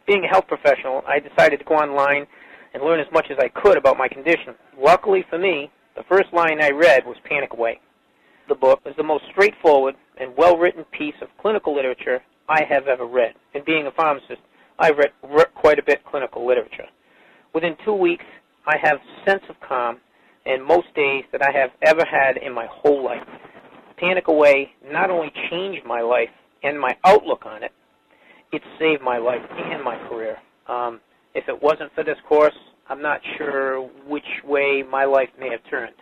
Being a health professional, I decided to go online and learn as much as I could about my condition. Luckily for me, the first line I read was Panic Away. The book is the most straightforward and well-written piece of clinical literature I have ever read. And being a pharmacist, I've read quite a bit of clinical literature. Within 2 weeks, I have a sense of calm and most days that I have ever had in my whole life. Panic Away not only changed my life and my outlook on it, it saved my life and my career. If it wasn't for this course, I'm not sure which way my life may have turned.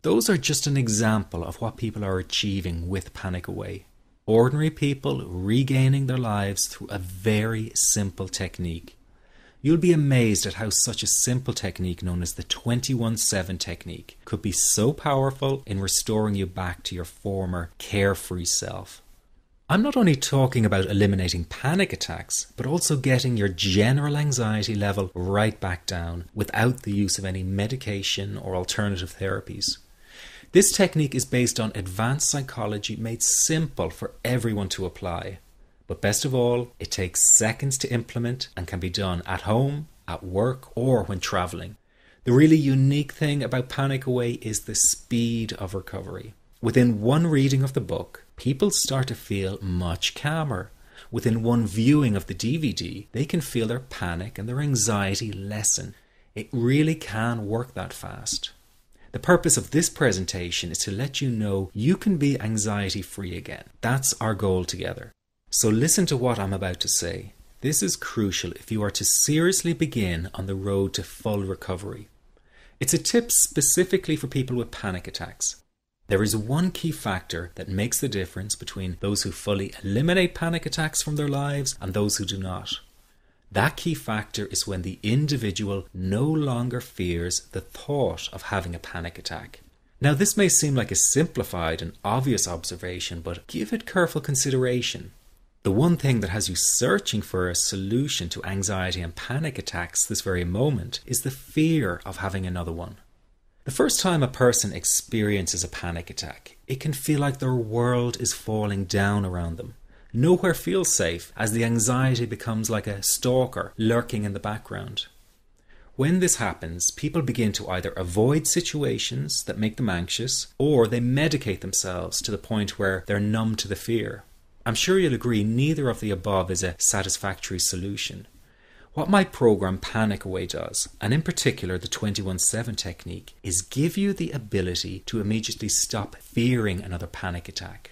Those are just an example of what people are achieving with Panic Away. Ordinary people regaining their lives through a very simple technique. You'll be amazed at how such a simple technique known as the 21-7 technique could be so powerful in restoring you back to your former carefree self. I'm not only talking about eliminating panic attacks, but also getting your general anxiety level right back down without the use of any medication or alternative therapies. This technique is based on advanced psychology made simple for everyone to apply. But best of all, it takes seconds to implement and can be done at home, at work, or when traveling. The really unique thing about Panic Away is the speed of recovery. Within one reading of the book, people start to feel much calmer. Within one viewing of the DVD, they can feel their panic and their anxiety lessen. It really can work that fast. The purpose of this presentation is to let you know you can be anxiety-free again. That's our goal together. So listen to what I'm about to say. This is crucial if you are to seriously begin on the road to full recovery. It's a tip specifically for people with panic attacks. There is one key factor that makes the difference between those who fully eliminate panic attacks from their lives and those who do not. That key factor is when the individual no longer fears the thought of having a panic attack. Now, this may seem like a simplified and obvious observation, but give it careful consideration. The one thing that has you searching for a solution to anxiety and panic attacks this very moment is the fear of having another one. The first time a person experiences a panic attack, it can feel like their world is falling down around them. Nowhere feels safe as the anxiety becomes like a stalker lurking in the background. When this happens, people begin to either avoid situations that make them anxious, or they medicate themselves to the point where they're numb to the fear. I'm sure you'll agree neither of the above is a satisfactory solution. What my program Panic Away does, and in particular the 21-7 technique, is give you the ability to immediately stop fearing another panic attack.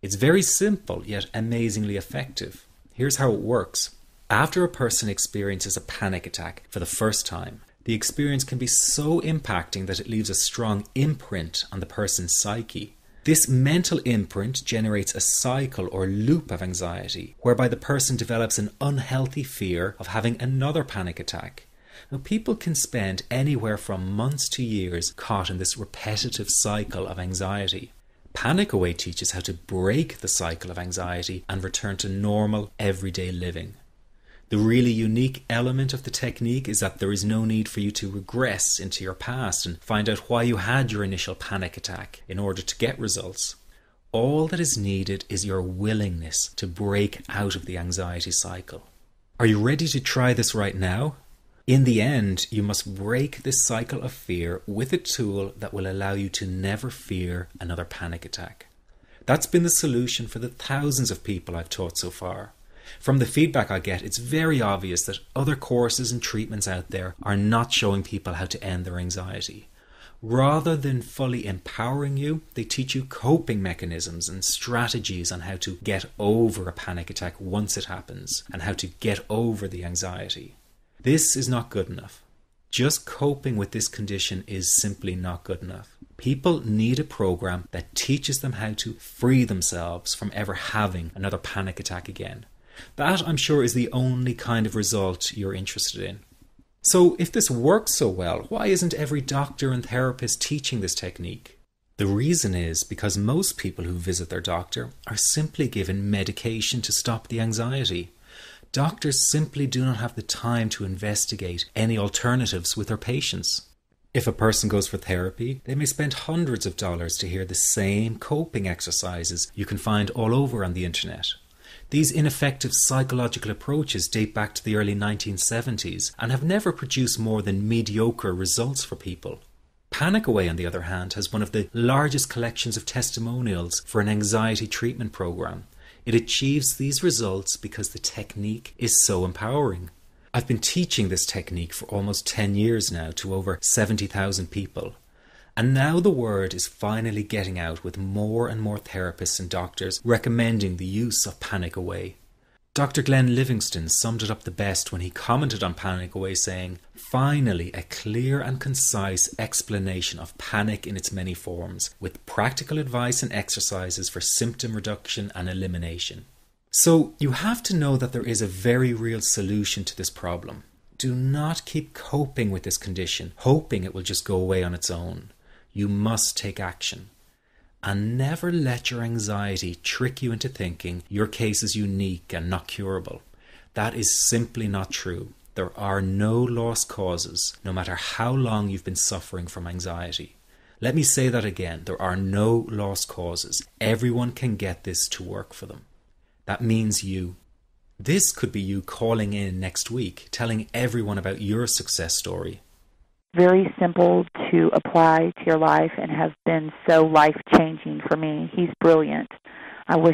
It's very simple yet amazingly effective. Here's how it works. After a person experiences a panic attack for the first time, the experience can be so impacting that it leaves a strong imprint on the person's psyche. This mental imprint generates a cycle or loop of anxiety, whereby the person develops an unhealthy fear of having another panic attack. Now, people can spend anywhere from months to years caught in this repetitive cycle of anxiety. Panic Away teaches how to break the cycle of anxiety and return to normal, everyday living. The really unique element of the technique is that there is no need for you to regress into your past and find out why you had your initial panic attack in order to get results. All that is needed is your willingness to break out of the anxiety cycle. Are you ready to try this right now? In the end, you must break this cycle of fear with a tool that will allow you to never fear another panic attack. That's been the solution for the thousands of people I've taught so far. From the feedback I get, it's very obvious that other courses and treatments out there are not showing people how to end their anxiety. Rather than fully empowering you, they teach you coping mechanisms and strategies on how to get over a panic attack once it happens and how to get over the anxiety. This is not good enough. Just coping with this condition is simply not good enough. People need a program that teaches them how to free themselves from ever having another panic attack again. That, I'm sure, is the only kind of result you're interested in. So if this works so well, why isn't every doctor and therapist teaching this technique? The reason is because most people who visit their doctor are simply given medication to stop the anxiety. Doctors simply do not have the time to investigate any alternatives with their patients. If a person goes for therapy, they may spend hundreds of dollars to hear the same coping exercises you can find all over on the internet. These ineffective psychological approaches date back to the early 1970s and have never produced more than mediocre results for people. Panic Away, on the other hand, has one of the largest collections of testimonials for an anxiety treatment program. It achieves these results because the technique is so empowering. I've been teaching this technique for almost 10 years now to over 70,000 people. And now the word is finally getting out, with more and more therapists and doctors recommending the use of Panic Away. Dr. Glenn Livingston summed it up the best when he commented on Panic Away, saying, "Finally, a clear and concise explanation of panic in its many forms, with practical advice and exercises for symptom reduction and elimination." So you have to know that there is a very real solution to this problem. Do not keep coping with this condition, hoping it will just go away on its own. You must take action. And never let your anxiety trick you into thinking your case is unique and not curable. That is simply not true. There are no lost causes, no matter how long you've been suffering from anxiety. Let me say that again. There are no lost causes. Everyone can get this to work for them. That means you. This could be you calling in next week, telling everyone about your success story. Very simple to apply to your life and has been so life-changing for me. He's brilliant. I wish